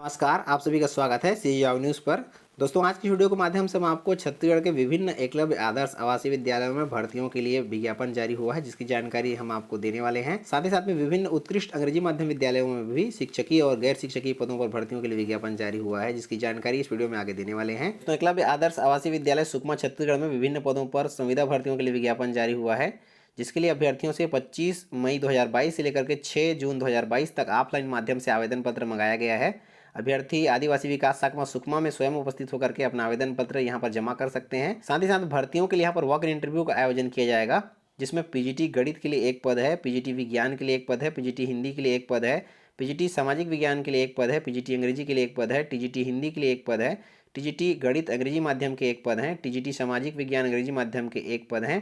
नमस्कार, आप सभी का स्वागत है सी न्यूज़ पर। दोस्तों, आज की वीडियो के माध्यम से हम आपको छत्तीसगढ़ के विभिन्न एकलव्य आदर्श आवासीय विद्यालयों में भर्तियों के लिए विज्ञापन जारी हुआ है, जिसकी जानकारी हम आपको देने वाले हैं। साथ ही साथ में विभिन्न उत्कृष्ट अंग्रेजी माध्यम विद्यालयों में भी शिक्षकीय और गैर शिक्षकीय पदों पर भर्तियों के लिए विज्ञापन जारी हुआ है, जिसकी जानकारी इस वीडियो में आगे देने वाले हैं। तो एकलव्य आदर्श आवासीय विद्यालय सुकमा छत्तीसगढ़ में विभिन्न पदों पर संविदा भर्तियों के लिए विज्ञापन जारी हुआ है, जिसके लिए अभ्यर्थियों से 25 मई 2022 से लेकर के 6 जून 2022 तक ऑफलाइन माध्यम से आवेदन पत्र मंगाया गया है। अभ्यर्थी आदिवासी विकास शाखा सुकमा में स्वयं उपस्थित होकर के अपना आवेदन पत्र यहां पर जमा कर सकते हैं। साथ ही साथ भर्तियों के लिए यहां पर वॉक इन इंटरव्यू का आयोजन किया जाएगा, जिसमें पीजीटी गणित के लिए एक पद है, पीजीटी विज्ञान के लिए एक पद है, पीजीटी हिंदी के लिए एक पद है, पीजीटी सामाजिक विज्ञान के लिए एक पद है, पीजीटी अंग्रेजी के लिए एक पद है, टीजीटी हिंदी के लिए एक पद है, टीजीटी गणित अंग्रेजी माध्यम के एक पद हैं, टीजीटी सामाजिक विज्ञान अंग्रेजी माध्यम के एक पद हैं,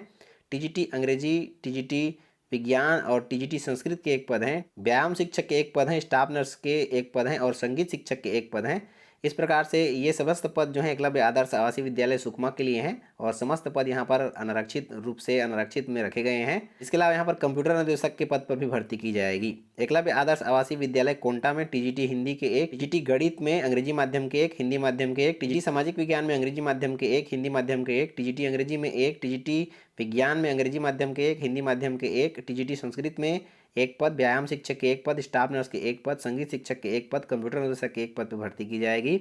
टीजीटी अंग्रेजी, टीजीटी विज्ञान और टीजीटी संस्कृत के एक पद हैं, व्यायाम शिक्षक के एक पद हैं, स्टाफ नर्स के एक पद हैं और संगीत शिक्षक के एक पद हैं। इस प्रकार से ये समस्त पद जो है एकलव्य आदर्श आवासीय विद्यालय सुकमा के लिए हैं और समस्त पद यहाँ पर अनारक्षित रूप से अनारक्षित में रखे गए हैं। इसके अलावा यहाँ पर कंप्यूटर अनुदेशक के पद पर भी भर्ती की जाएगी। एकलव्य आदर्श आवासीय विद्यालय कोंटा में टीजीटी हिंदी के एक, टीजीटी गणित में अंग्रेजी माध्यम के एक, हिंदी माध्यम के एक, टीजीटी सामाजिक विज्ञान में अंग्रेजी माध्यम के एक, हिंदी माध्यम के एक, टीजीटी अंग्रेजी में एक, टीजीटी विज्ञान में अंग्रेजी माध्यम के एक, हिंदी माध्यम के एक, टीजीटी संस्कृत में एक पद, व्यायाम शिक्षक के एक पद, स्टाफ नर्स के एक पद, संगीत शिक्षक के एक पद, कंप्यूटर अनुदेशक के एक पद पर भर्ती की जाएगी।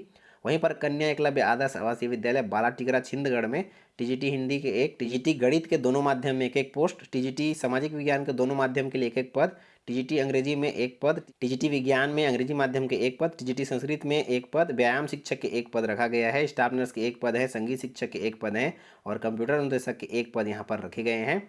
वहीं पर कन्या एकलव्य आदर्श आवासीय विद्यालय बालाटिगरा छिंदगढ़ में टीजीटी हिंदी के एक, टीजीटी गणित के दोनों माध्यम में एक एक पोस्ट, टीजीटी सामाजिक विज्ञान के दोनों माध्यम के लिए एक एक पद, टीजीटी अंग्रेजी में एक पद, टीजीटी विज्ञान में अंग्रेजी माध्यम के एक पद, टीजीटी संस्कृत में एक पद, व्यायाम शिक्षक के एक पद रखा गया है, स्टाफ नर्स के एक पद है, संगीत शिक्षक के एक पद हैं और कंप्यूटर अनुदेशक के एक पद यहाँ पर रखे गए हैं।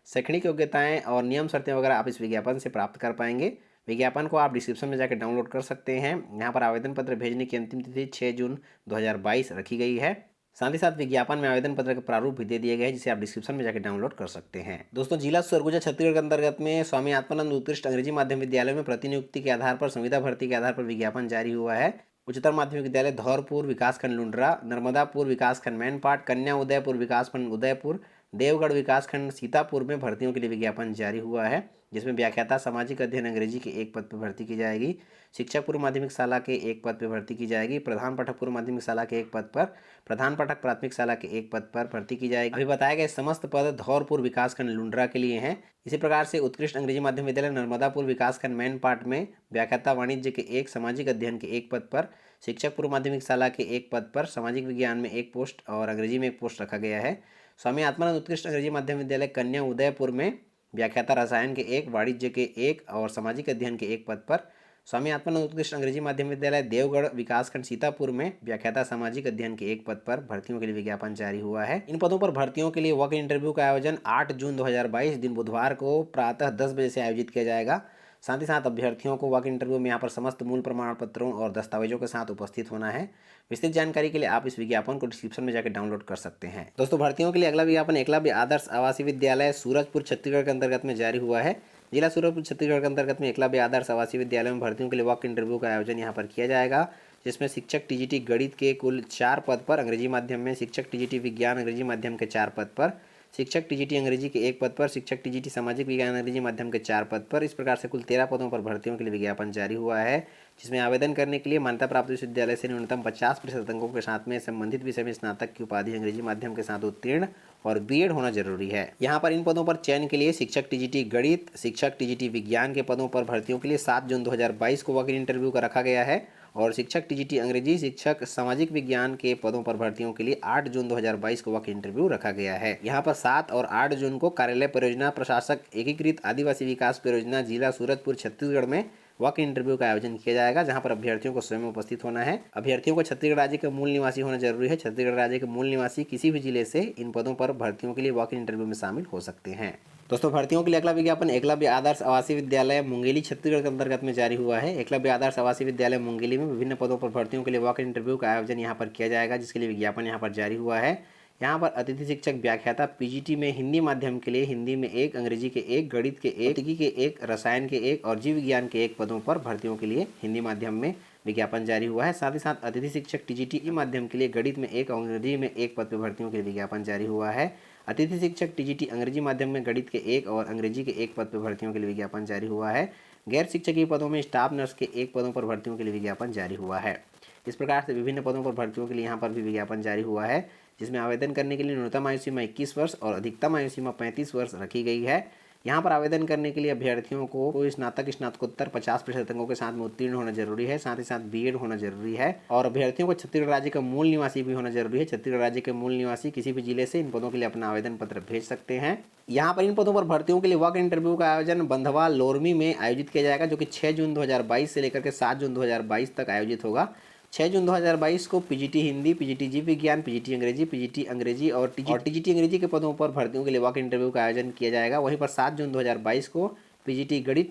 शैक्षणिक योग्यताएं और नियम शर्तें वगैरह आप इस विज्ञापन से प्राप्त कर पाएंगे। विज्ञापन को आप डिस्क्रिप्शन में जाकर डाउनलोड कर सकते हैं। यहाँ पर आवेदन पत्र भेजने की अंतिम तिथि 6 जून 2022 रखी गई है। साथ ही साथ विज्ञापन में आवेदन पत्र के प्रारूप भी दे दिए गए हैं, जिसे आप डिस्क्रिप्शन में जाकर डाउनलोड कर सकते हैं। दोस्तों, जिला सरगुजा छत्तीसगढ़ के अंतर्गत में स्वामी आत्मानंद उत्कृष्ट अंग्रेजी माध्यम विद्यालय में प्रतिनियुक्ति के आधार पर संविदा भर्ती के आधार पर विज्ञापन जारी हुआ है। उच्चतर माध्यमिक विद्यालय धौरपुर विकासखंड लुंड्रा, नर्मदापुर विकासखंड मैनपाट, कन्या उदयपुर विकासखंड उदयपुर, देवगढ़ विकासखंड सीतापुर में भर्तियों के लिए विज्ञापन जारी हुआ है, जिसमें व्याख्याता सामाजिक अध्ययन अंग्रेजी के एक पद पर भर्ती की जाएगी, शिक्षक पूर्व माध्यमिक शाला के एक पद पर भर्ती की जाएगी, प्रधान पाठक पूर्व माध्यमिक शाला के एक पद पर, प्रधान पाठक प्राथमिक शाला के एक पद पर भर्ती की जाएगी। अभी बताए गए समस्त पद धौरपुर विकासखंड लुंड्रा के लिए हैं। इसी प्रकार से उत्कृष्ट अंग्रेजी माध्यम विद्यालय नर्मदापुर विकासखंड मैनपाट में व्याख्याता वाणिज्य के एक, सामाजिक अध्ययन के एक पद पर, शिक्षक पूर्व माध्यमिक शाला के एक पद पर, सामाजिक विज्ञान में एक पोस्ट और अंग्रेजी में एक पोस्ट रखा गया है। स्वामी आत्मानंद उत्कृष्ट अंग्रेजी माध्यम विद्यालय कन्या उदयपुर में व्याख्याता रसायन के एक, वाणिज्य के एक और सामाजिक अध्ययन के एक पद पर, स्वामी आत्मानंद उत्कृष्ट अंग्रेजी माध्यम विद्यालय देवगढ़ विकासखंड सीतापुर में व्याख्याता सामाजिक अध्ययन के एक पद पर भर्तियों के लिए विज्ञापन जारी हुआ है। इन पदों पर भर्तियों के लिए वॉक इन इंटरव्यू का आयोजन 8 जून 2022 दिन बुधवार को प्रातः 10 बजे से आयोजित किया जाएगा। साथ ही साथ अभ्यर्थियों को वॉक इन इंटरव्यू में यहाँ पर समस्त मूल प्रमाण पत्रों और दस्तावेजों के साथ उपस्थित होना है। विस्तृत जानकारी के लिए आप इस विज्ञापन को डिस्क्रिप्शन में जाकर डाउनलोड कर सकते हैं। दोस्तों, भर्तियों के लिए अगला विज्ञापन एकलव्य आदर्श आवासीय विद्यालय सूरजपुर छत्तीसगढ़ के अंतर्गत में जारी हुआ है। जिला सूरजपुर छत्तीसगढ़ के अंतर्गत में एकलव्य आदर्श आवासीय विद्यालय में भर्तियों के लिए वॉक इंटरव्यू का आयोजन यहाँ पर किया जाएगा, जिसमें शिक्षक टीजीटी गणित के कुल 4 पद पर अंग्रेजी माध्यम में, शिक्षक टीजीटी विज्ञान अंग्रेजी माध्यम के 4 पद पर, शिक्षक टीजीटी अंग्रेजी के एक पद पर, शिक्षक टीजीटी सामाजिक विज्ञान अंग्रेजी माध्यम के 4 पद पर। इस प्रकार से कुल 13 पदों पर भर्तियों के लिए विज्ञापन जारी हुआ है, जिसमें आवेदन करने के लिए मान्यता प्राप्त विश्वविद्यालय से न्यूनतम 50% अंकों के साथ में संबंधित विषय में स्नातक की उपाधि अंग्रेजी माध्यम के साथ उत्तीर्ण और बीएड होना जरूरी है। यहाँ पर इन पदों पर चयन के लिए शिक्षक टीजीटी गणित, शिक्षक टीजीटी विज्ञान के पदों पर भर्तियों के लिए 7 जून 2022 को वॉक इन इंटरव्यू का रखा गया है और शिक्षक टीजीटी अंग्रेजी, शिक्षक सामाजिक विज्ञान के पदों पर भर्तियों के लिए 8 जून 2022 को वॉक इंटरव्यू रखा गया है। यहाँ पर 7 और 8 जून को कार्यालय परियोजना प्रशासक एकीकृत आदिवासी विकास परियोजना जिला सूरजपुर छत्तीसगढ़ में वॉक इन इंटरव्यू का आयोजन किया जाएगा, जहां पर अभ्यर्थियों को स्वयं उपस्थित होना है। अभ्यर्थियों को छत्तीसगढ़ राज्य के मूल निवासी होना जरूरी है। छत्तीसगढ़ राज्य के मूल निवासी किसी भी जिले से इन पदों पर भर्तियों के लिए वॉक इन इंटरव्यू में शामिल हो सकते हैं। दोस्तों, भर्तियों के लिए अगला विज्ञापन एकलव्य आदर्श आवासीय विद्यालय मुंगेली छत्तीसगढ़ के अंतर्गत में जारी हुआ है। एकलव्य आदर्श आवासीय विद्यालय मुंगेली में विभिन्न पदों पर भर्तियों के लिए वॉक इन इंटरव्यू का आयोजन यहाँ पर किया जाएगा, जिसके लिए विज्ञापन यहाँ पर जारी हुआ है। यहाँ पर अतिथि शिक्षक व्याख्याता पीजीटी में हिंदी माध्यम के लिए हिंदी में एक, अंग्रेजी के एक, गणित के एक, भौतिकी के एक, रसायन के एक और जीव विज्ञान के एक पदों पर भर्तियों के लिए हिंदी माध्यम में विज्ञापन जारी हुआ है। साथ ही साथ अतिथि शिक्षक टीजीटी माध्यम के लिए गणित में एक और अंग्रेजी में एक पद पर भर्तियों के लिए विज्ञापन जारी हुआ है। अतिथि शिक्षक टीजीटी अंग्रेजी माध्यम में गणित के 1 और अंग्रेजी के 1 पद पर भर्तियों के लिए विज्ञापन जारी हुआ है। गैर शिक्षकीय पदों में स्टाफ नर्स के 1 पदों पर भर्तियों के लिए विज्ञापन जारी हुआ है। इस प्रकार से विभिन्न पदों पर भर्तियों के लिए यहाँ पर भी विज्ञापन जारी हुआ है, जिसमें आवेदन करने के लिए न्यूनतम आयु सीमा 21 वर्ष और अधिकतम आयु सीमा 35 वर्ष रखी गई है। यहाँ पर आवेदन करने के लिए अभ्यर्थियों को स्नातक स्नातकोत्तर 50% अंकों के साथ में उत्तीर्ण होना जरूरी है, साथ ही साथ बीएड होना जरूरी है और अभ्यर्थियों को छत्तीसगढ़ राज्य का मूल निवासी भी होना जरूरी है। छत्तीसगढ़ राज्य के मूल निवासी किसी भी जिले से इन पदों के लिए अपना आवेदन पत्र भेज सकते हैं। यहाँ पर इन पदों पर भर्तियों के लिए वॉक इंटरव्यू का आयोजन बंधवा लोरमी में आयोजित किया जाएगा, जो कि 6 जून 2022 से लेकर के 7 जून 2022 तक आयोजित होगा। 6 जून 2022 को पीजीटी हिंदी, पीजीटी जीव विज्ञान, पीजीटी अंग्रेजी और टीजीटी अंग्रेजी के पदों पर भर्तियों के लिए वॉक इंटरव्यू का आयोजन किया जाएगा। वहीं पर 7 जून 2022 को पीजीटी गणित,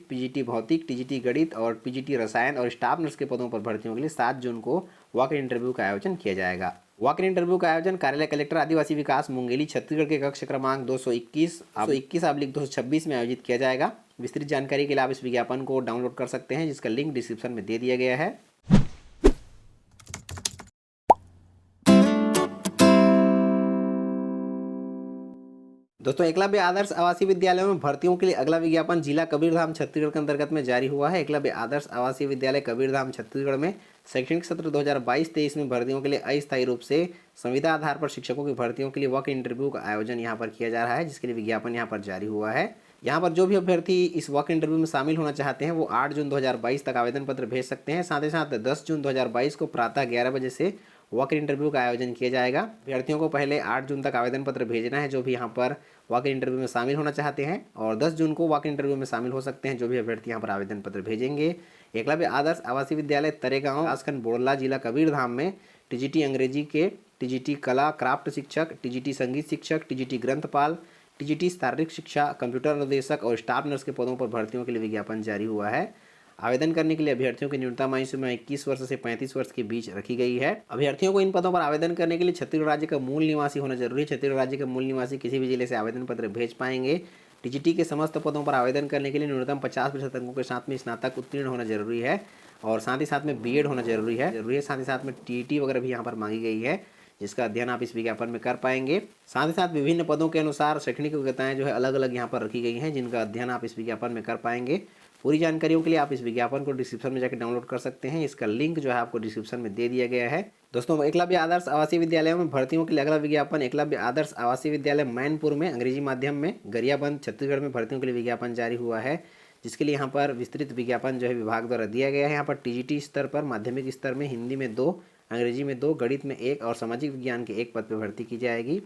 पीजीटी भौतिक, टीजीटी गणित और पीजीटी रसायन और स्टाफ नर्स के पदों पर भर्तियों के लिए 7 जून को वॉक इंटरव्यू का आयोजन किया जाएगा। वॉक इन इंटरव्यू का आयोजन कार्यालय कलेक्टर आदिवासी विकास मुंगेली छत्तीसगढ़ के कक्ष क्रमांक 221/26 में आयोजित किया जाएगा। विस्तृत जानकारी के लिए आप इस विज्ञापन को डाउनलोड कर सकते हैं, जिसका लिंक डिस्क्रिप्शन में दे दिया गया है। दोस्तों, एकलव्य आदर्श आवासीय विद्यालयों में भर्तियों के लिए अगला विज्ञापन जिला कबीरधाम छत्तीसगढ़ के अंतर्गत में जारी हुआ है। एकलव्य आदर्श आवासीय विद्यालय कबीरधाम छत्तीसगढ़ में शैक्षणिक सत्र 2022-23 में भर्तियों के लिए अस्थायी रूप से संविदा आधार पर शिक्षकों की भर्तियों के लिए वॉक इंटरव्यू का आयोजन यहाँ पर किया जा रहा है, जिसके लिए विज्ञापन यहाँ पर जारी हुआ है। यहाँ पर जो भी अभ्यर्थी इस वॉक इंटरव्यू में शामिल होना चाहते हैं वो 8 जून 2022 तक आवेदन पत्र भेज सकते हैं। साथ ही साथ 10 जून 2022 को प्रातः 11 बजे से वॉक इंटरव्यू का आयोजन किया जाएगा। अभ्यर्थियों को पहले 8 जून तक आवेदन पत्र भेजना है जो भी यहाँ पर वॉक इंटरव्यू में शामिल होना चाहते हैं, और 10 जून को वॉक इंटरव्यू में शामिल हो सकते हैं जो भी अभ्यर्थी यहाँ पर आवेदन पत्र भेजेंगे। एकलव्य आदर्श आवासीय विद्यालय तरेगांव आसखंड बोड़ला जिला कबीरधाम में टीजीटी अंग्रेजी के, टीजीटी कला क्राफ्ट शिक्षक, टीजीटी संगीत शिक्षक, टीजीटी ग्रंथपाल, टीजीटी शारीरिक शिक्षा, कंप्यूटर निर्देशक और स्टाफ नर्स के पदों पर भर्तियों के लिए विज्ञापन जारी हुआ है। आवेदन करने के लिए अभ्यर्थियों की न्यूनतम आयु सीमा 21 वर्ष से 35 वर्ष के बीच रखी गई है। अभ्यर्थियों को इन पदों पर आवेदन करने के लिए छत्तीसगढ़ राज्य का मूल निवासी होना जरूरी है। छत्तीसगढ़ राज्य के मूल निवासी किसी भी जिले से आवेदन पत्र भेज पाएंगे। टीजीटी के समस्त पदों पर आवेदन करने के लिए न्यूनतम 50% अंकों के साथ में स्नातक उत्तीर्ण होना जरूरी है और साथ ही साथ में बीएड होना जरूरी है। साथ ही साथ में टीईटी वगैरह भी यहाँ पर मांगी गई है, जिसका अध्ययन आप इस विज्ञापन में कर पाएंगे। साथ ही साथ विभिन्न पदों के अनुसार शैक्षणिक योग्यताएं जो है अलग अलग यहाँ पर रखी गई हैं, जिनका अध्ययन आप इस विज्ञापन में कर पाएंगे। पूरी जानकारियों के लिए आप इस विज्ञापन को डिस्क्रिप्शन में जाकर डाउनलोड कर सकते हैं। इसका लिंक जो है आपको डिस्क्रिप्शन में दे दिया गया है। दोस्तों, एकलव्य आदर्श आवासीय विद्यालयों में भर्तियों के लिए अगला विज्ञापन एकलव्य आदर्श आवासीय विद्यालय मैनपुर में अंग्रेजी माध्यम में गरियाबंद छत्तीसगढ़ में भर्तियों के लिए विज्ञापन जारी हुआ है, जिसके लिए यहाँ पर विस्तृत विज्ञापन जो है विभाग द्वारा दिया गया है। यहाँ पर टीजीटी स्तर पर माध्यमिक स्तर में हिंदी में 2, अंग्रेजी में 2, गणित में 1 और सामाजिक विज्ञान के 1 पद पर भर्ती की जाएगी।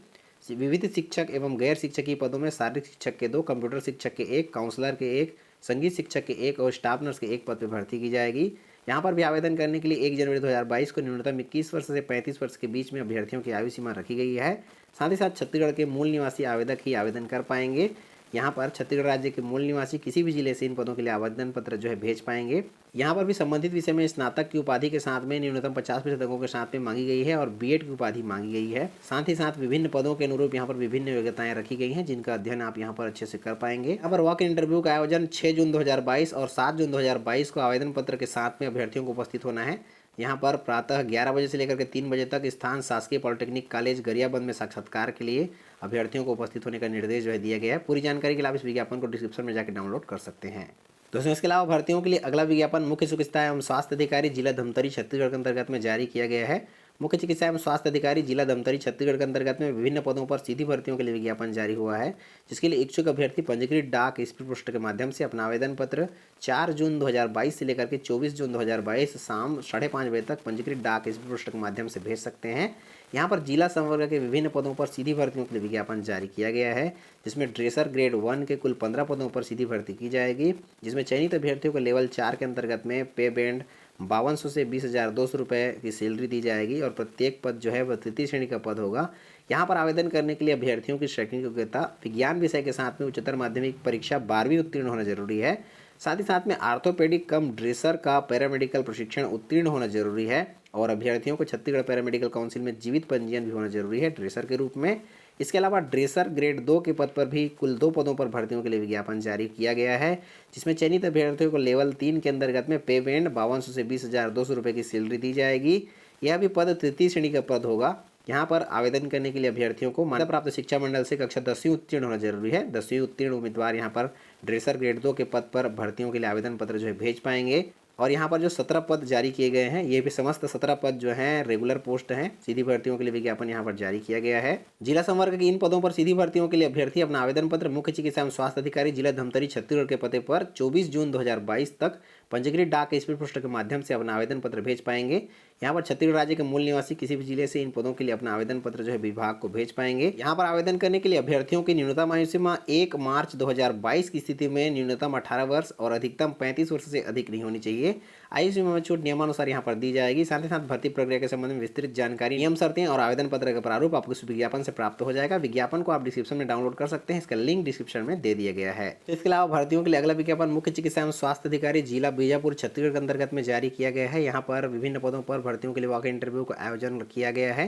विविध शिक्षक एवं गैर शिक्षकीय पदों में शारीरिक शिक्षक के 2, कंप्यूटर शिक्षक के 1, काउंसलर के 1, संगीत शिक्षक के 1 और स्टाफ नर्स के 1 पद पर भर्ती की जाएगी। यहाँ पर भी आवेदन करने के लिए 1 जनवरी 2022 को न्यूनतम 21 वर्ष से 35 वर्ष के बीच में अभ्यर्थियों की आयु सीमा रखी गई है। साथ ही साथ छत्तीसगढ़ के मूल निवासी आवेदक ही आवेदन कर पाएंगे। यहाँ पर छत्तीसगढ़ राज्य के मूल निवासी किसी भी जिले से इन पदों के लिए आवेदन पत्र जो है भेज पाएंगे। यहाँ पर भी संबंधित विषय में स्नातक की उपाधि के साथ में न्यूनतम 50% अंकों के साथ में मांगी गई है और बीएड की उपाधि मांगी गई है। साथ ही साथ विभिन्न पदों के अनुरूप यहाँ पर विभिन्न योग्यताएं रखी गई हैं, जिनका अध्ययन आप यहाँ पर अच्छे से कर पाएंगे। यहाँ पर वॉक इंटरव्यू का आयोजन 6 जून 2022 और 7 जून 2022 को आवेदन पत्र के साथ में अभ्यर्थियों को उपस्थित होना है। यहाँ पर प्रातः 11 बजे से लेकर के 3 बजे तक स्थान शासकीय पॉलिटेक्निक कॉलेज गरियाबंद में साक्षात्कार के लिए अभ्यर्थियों को उपस्थित होने का निर्देश जो है दिया गया है। पूरी जानकारी के लिए आप इस विज्ञापन को डिस्क्रिप्शन में जाकर डाउनलोड कर सकते हैं। दोस्तों, इसके अलावा भर्तियों के लिए अगला विज्ञापन मुख्य चिकित्सा एवं स्वास्थ्य अधिकारी जिला धमतरी छत्तीसगढ़ के अंतर्गत में जारी किया गया है। मुख्य चिकित्सा एवं स्वास्थ्य अधिकारी जिला धमतरी छत्तीसगढ़ के अंतर्गत में विभिन्न पदों पर सीधी भर्तियों के लिए विज्ञापन जारी हुआ है, जिसके लिए इच्छुक अभ्यर्थी पंजीकृत डाक स्पीड पोस्ट के माध्यम से अपना आवेदन पत्र 4 जून 2022 से लेकर के 24 जून 2022 शाम 5:30 बजे तक पंजीकृत डाक स्पीड पोस्ट के माध्यम से भेज सकते हैं। यहाँ पर जिला संवर्ग के विभिन्न पदों पर सीधी भर्तियों के लिए विज्ञापन जारी किया गया है, जिसमें ड्रेसर ग्रेड 1 के कुल 15 पदों पर सीधी भर्ती की जाएगी, जिसमें चयनित अभ्यर्थियों को लेवल 4 के अंतर्गत में पे बैंड 5200 से 20,200 रुपये की सैलरी दी जाएगी और प्रत्येक पद जो है वह तृतीय श्रेणी का पद होगा। यहाँ पर आवेदन करने के लिए अभ्यर्थियों की शैक्षणिक योग्यता विज्ञान विषय के साथ में उच्चतर माध्यमिक परीक्षा 12वीं उत्तीर्ण होना जरूरी है। साथ ही साथ में आर्थोपेडिक कम ड्रेसर का पैरामेडिकल प्रशिक्षण उत्तीर्ण होना जरूरी है और अभ्यर्थियों को छत्तीसगढ़ पैरामेडिकल काउंसिल में जीवित पंजीयन भी होना जरूरी है ड्रेसर के रूप में। इसके अलावा ड्रेसर ग्रेड 2 के पद पर भी कुल 2 पदों पर भर्तियों के लिए विज्ञापन जारी किया गया है, जिसमें चयनित अभ्यर्थियों को लेवल 3 के अंतर्गत में पे बैंड 5200 से 20,200 रुपये की सैलरी दी जाएगी। यह भी पद तृतीय श्रेणी का पद होगा यहाँ पर आवेदन करने के लिए अभ्यर्थियों को मान्यता प्राप्त शिक्षा मंडल से कक्षा 10वीं उत्तीर्ण होना जरूरी है। 10वीं उत्तीर्ण उम्मीदवार यहाँ पर ड्रेसर ग्रेड 2 के पद पर भर्तियों के लिए आवेदन पत्र जो है भेज पाएंगे। और यहाँ पर जो 17 पद जारी किए गए हैं, ये भी समस्त 17 पद जो हैं रेगुलर पोस्ट हैं। सीधी भर्तियों के लिए विज्ञापन यहाँ पर जारी किया गया है। जिला संवर्ग की इन पदों पर सीधी भर्तियों के लिए अभ्यर्थी अपना आवेदन पत्र मुख्य चिकित्सा एवं स्वास्थ्य अधिकारी जिला धमतरी छत्तीसगढ़ के पते पर 24 जून 2022 तक पंजीकृत डाक स्पीड पोस्ट के माध्यम से अपना आवेदन पत्र भेज पाएंगे। यहाँ पर छत्तीसगढ़ राज्य के मूल निवासी किसी भी जिले से इन पदों के लिए अपना आवेदन पत्र जो है विभाग को भेज पाएंगे। यहाँ पर आवेदन करने के लिए अभ्यर्थियों की न्यूनतम आयु सीमा 1 मार्च 2022 की स्थिति में न्यूनतम 18 वर्ष और अधिकतम 35 वर्ष से अधिक नहीं होनी चाहिए। आयु सीमा में छूट नियमानुसार यहाँ पर दी जाएगी। साथ ही साथ भर्ती प्रक्रिया के संबंध में विस्तृत जानकारी, नियम शर्तें और आवेदन पत्र का प्रारूप आपको इस विज्ञापन से प्राप्त हो जाएगा। विज्ञापन को आप डिस्क्रिप्शन में डाउनलोड कर सकते हैं, इसका लिंक डिस्क्रिप्शन में दे दिया गया है। तो इसके अलावा भर्तियों के लिए अगला विज्ञापन मुख्य चिकित्सा एवं स्वास्थ्य अधिकारी जिला बीजापुर छत्तीसगढ़ के अंतर्गत में जारी किया गया है। यहाँ पर विभिन्न पदों पर भर्तियों के लिए वॉक इन इंटरव्यू का आयोजन किया गया है।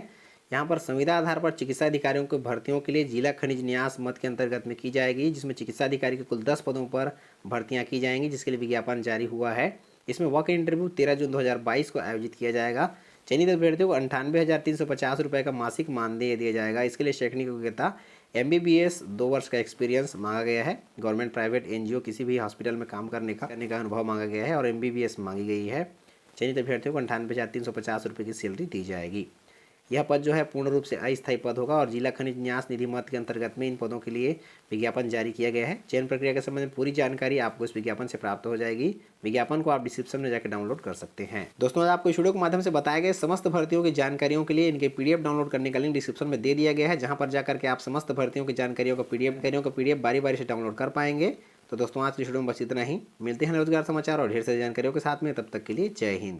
यहाँ पर संविदा आधार पर चिकित्सा अधिकारियों को भर्तियों के लिए जिला खनिज न्यास मद के अंतर्गत में की जाएगी, जिसमें चिकित्सा अधिकारी के कुल 10 पदों पर भर्तियां की जाएंगी, जिसके लिए विज्ञापन जारी हुआ है। इसमें वॉक इन इंटरव्यू 13 जून 2022 को आयोजित किया जाएगा। चयनित अभ्यर्थियों को 98,350 रुपये का मासिक मानदेय दिया जाएगा। इसके लिए शैक्षणिक योग्यता MBBS 2 वर्ष का एक्सपीरियंस मांगा गया है। गवर्नमेंट, प्राइवेट, NGO किसी भी हॉस्पिटल में काम करने का अनुभव मांगा गया है और MBBS मांगी गई है। चयनित अभ्यर्थियों को 98,350 रुपये की सैलरी दी जाएगी। यह पद जो है पूर्ण रूप से अस्थायी पद होगा और जिला खनिज न्यास निधि मद के अंतर्गत में इन पदों के लिए विज्ञापन जारी किया गया है। चयन प्रक्रिया के संबंध में पूरी जानकारी आपको इस विज्ञापन से प्राप्त हो जाएगी। विज्ञापन को आप डिस्क्रिप्शन में जाकर डाउनलोड कर सकते हैं। दोस्तों, आज आपको इस वीडियो के माध्यम से बताए गए समस्त भर्तियों की जानकारियों के लिए इनके PDF डाउनलोड करने का लिंक डिस्क्रिप्शन में दे दिया गया है, जहां पर जाकर के आप समस्त भर्तियों की जानकारियों का PDF बारी बारी से डाउनलोड कर पाएंगे। तो दोस्तों, आज की वीडियो में बस इतना ही। मिलते हैं रोजगार समाचार और ढेर सारी जानकारियों के साथ में। तब तक के लिए जय हिंद।